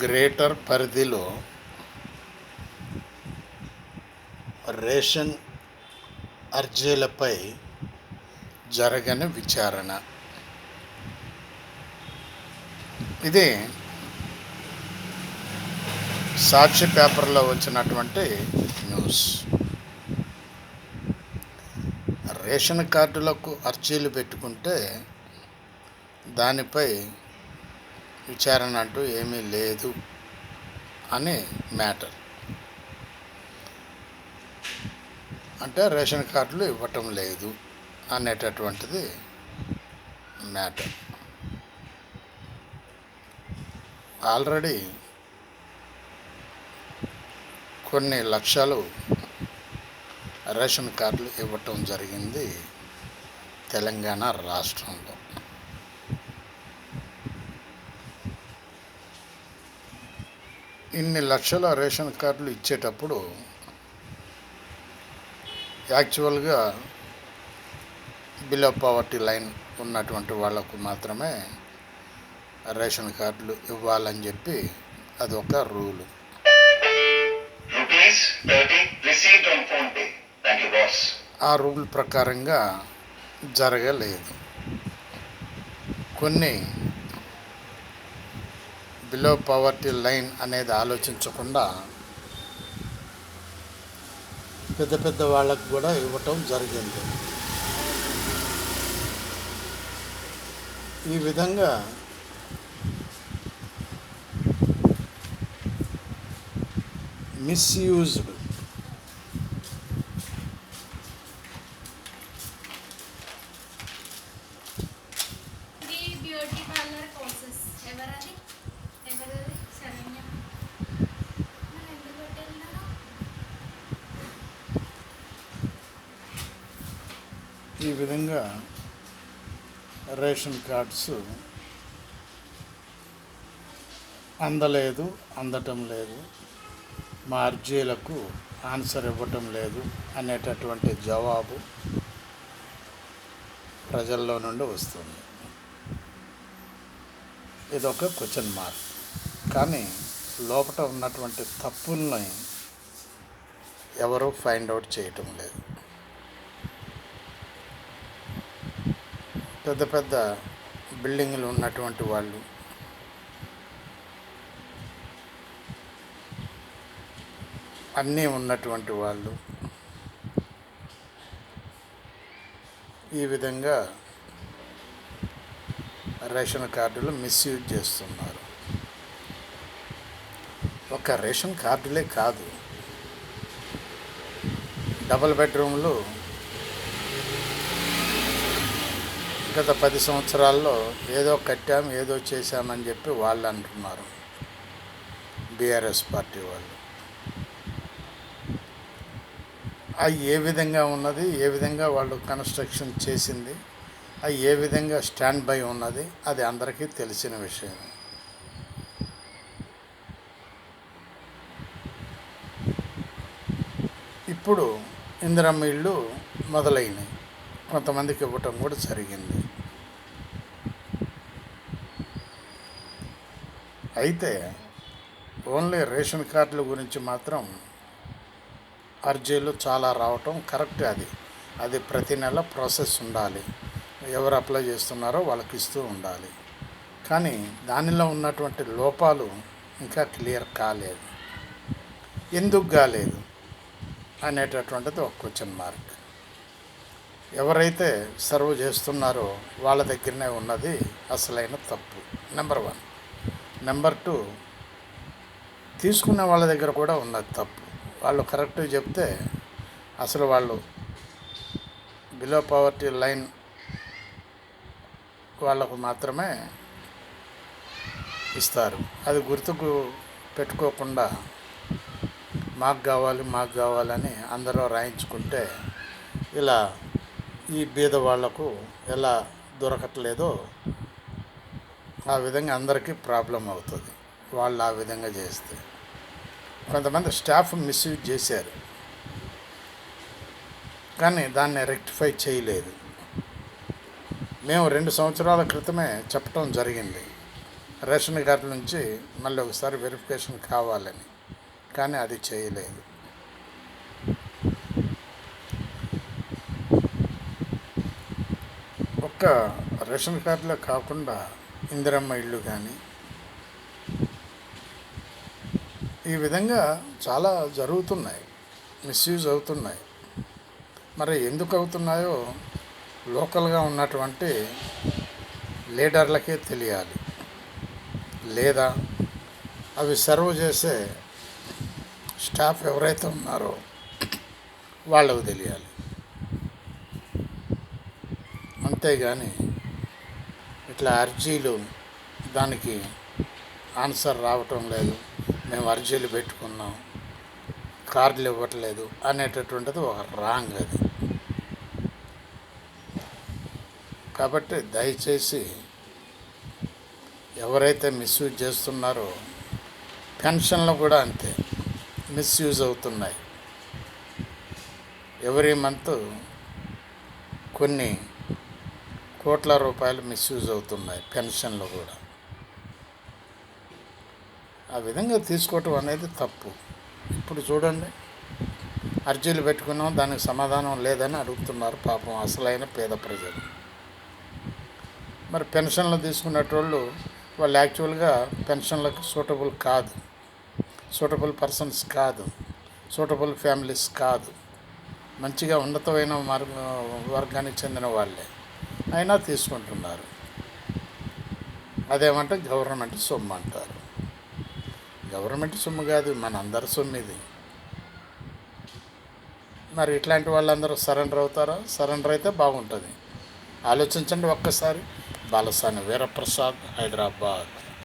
Greater పరిధిలో ration అర్జీలపై జరగని విచారణ. ఇది సాక్షి పేపర్లో వచ్చినటువంటి న్యూస్. రేషన్ కార్డులకు అర్జీలు పెట్టుకుంటే దానిపై విచారణ అంటూ ఏమీ లేదు అని మ్యాటర్. అంటే రేషన్ కార్డులు ఇవ్వటం లేదు అనేటటువంటిది మ్యాటర్. ఆల్రెడీ కొన్ని లక్షలు రేషన్ కార్డులు ఇవ్వటం జరిగింది తెలంగాణ రాష్ట్రంలో. ఇన్ని లక్షల రేషన్ కార్డులు ఇచ్చేటప్పుడు యాక్చువల్గా బిలో పావర్టీ లైన్ ఉన్నటువంటి వాళ్లకు మాత్రమే రేషన్ కార్డులు ఇవ్వాలని చెప్పి అది ఒక రూలు. ఆ రూల్ ప్రకారంగా జరగలేదు. కొన్ని బిలో పవర్టీ లైన్ అనేది ఆలోచించకుండా పెద్ద పెద్ద వాళ్ళకు కూడా ఇవ్వటం జరిగింది. ఈ విధంగా మిస్యూజ్డ్ ఈ విధంగా రేషన్ కార్డ్స్ అందటం లేదు, మా అర్జీలకు ఆన్సర్ ఇవ్వటం లేదు అనేటటువంటి జవాబు ప్రజల్లో నుండి వస్తుంది. ఇదొక క్వశ్చన్ మార్క్. కానీ లోపల ఉన్నటువంటి తప్పుల్ని ఎవరూ ఫైండ్ అవుట్ చేయటం లేదు. పెద్ద పెద్ద బిల్డింగ్లు ఉన్నటువంటి వాళ్ళు, అన్నీ ఉన్నటువంటి వాళ్ళు ఈ విధంగా రేషన్ కార్డులు మిస్యూజ్ చేస్తున్నారు. ఒక రేషన్ కార్డులే కాదు, డబుల్ బెడ్రూమ్లు గత 10 సంవత్సరాల్లో ఏదో కట్టాం, ఏదో చేశామని చెప్పి వాళ్ళు అంటున్నారు, బీఆర్ఎస్ పార్టీ వాళ్ళు. అవి ఏ విధంగా ఉన్నది, ఏ విధంగా వాళ్ళు కన్స్ట్రక్షన్ చేసింది, అవి ఏ విధంగా స్టాండ్ బై ఉన్నది, అది అందరికీ తెలిసిన విషయం. ఇప్పుడు ఇందిరమ్మ ఇళ్ళు మొదలైనవి, కొంతమందికి ఇవ్వటం కూడా జరిగింది. అయితే ఓన్లీ రేషన్ కార్డుల గురించి మాత్రం అర్జీలు చాలా రావటం కరెక్ట్. అది ప్రతి నెల ప్రాసెస్ ఉండాలి, ఎవరు అప్లై చేస్తున్నారో వాళ్ళకి ఇస్తూ ఉండాలి. కానీ దానిలో ఉన్నటువంటి లోపాలు ఇంకా క్లియర్ కాలేదు. ఎందుకు కాలేదు అనేటటువంటిది ఒక క్వశ్చన్ మార్క్. ఎవరైతే సర్వ్ చేస్తున్నారో వాళ్ళ దగ్గరనే ఉన్నది అసలైన తప్పు, నెంబర్ 1. నెంబర్ 2, తీసుకున్న వాళ్ళ దగ్గర కూడా ఉన్నది తప్పు. వాళ్ళు కరెక్ట్గా చెప్తే అసలు వాళ్ళు బిలో పవర్టీ లైన్ వాళ్ళకు మాత్రమే ఇస్తారు. అది గుర్తుకు పెట్టుకోకుండా మాకు కావాలని అందరూ రాయించుకుంటే ఇలా ఈ బీద వాళ్లకు ఎలా దొరకట్లేదో ఆ విధంగా అందరికీ ప్రాబ్లం అవుతుంది వాళ్ళు ఆ విధంగా చేస్తే. కొంతమంది స్టాఫ్ మిస్యూజ్ చేశారు, కానీ దాన్ని రెక్టిఫై చేయలేదు. మేము 2 సంవత్సరాల క్రితమే చెప్పడం జరిగింది, రేషన్ కార్డు నుంచి మళ్ళీ ఒకసారి వెరిఫికేషన్ కావాలని, కానీ అది చేయలేదు. ఒక్క రేషన్ కార్డులో కాకుండా ఇందిరమ్మ ఇళ్ళు కానీ ఈ విధంగా చాలా జరుగుతున్నాయి, మిస్యూజ్ అవుతున్నాయి. మరి ఎందుకు అవుతున్నాయో లోకల్గా ఉన్నటువంటి లీడర్లకే తెలియాలి, లేదా అవి సర్వ్ చేసే స్టాఫ్ ఎవరైతే ఉన్నారో వాళ్ళకు తెలియాలి. అంతేగాని ఇట్లా అర్జీలు దానికి ఆన్సర్ రావటం లేదు, మేము అర్జీలు పెట్టుకున్నాం కార్డులు ఇవ్వట్లేదు అనేటటువంటిది ఒక రాంగ్ అది. కాబట్టి దయచేసి ఎవరైతే మిస్యూజ్ చేస్తున్నారో, పెన్షన్లు కూడా అంతే మిస్యూజ్ అవుతున్నాయి. ఎవ్రీ మంత్ కొన్ని కోట్ల రూపాయలు మిస్యూజ్ అవుతున్నాయి పెన్షన్లు కూడా. ఆ విధంగా తీసుకోవటం అనేది తప్పు. ఇప్పుడు చూడండి, అర్జీలు పెట్టుకున్నాం, దానికి సమాధానం లేదని అడుగుతున్నారు పాపం అసలైన పేద ప్రజలు. మరి పెన్షన్లు తీసుకునేటోళ్ళు వాళ్ళు యాక్చువల్గా పెన్షన్లకు సూటబుల్ పర్సన్స్ కాదు, సూటబుల్ ఫ్యామిలీస్ కాదు, మంచిగా ఉన్నతమైన వర్గానికి చెందిన వాళ్ళే, అయినా తీసుకుంటున్నారు. అదేమంటే గవర్నమెంట్ సొమ్ము అంటారు. గవర్నమెంట్ సొమ్ము కాదు, మన అందరి సొమ్ము ఇది. మరి ఇట్లాంటి వాళ్ళందరూ సరెండర్ అవుతారా? సరెండర్ అయితే బాగుంటుంది. ఆలోచించండి ఒక్కసారి. బాలసాని వీరప్రసాద్, హైదరాబాద్.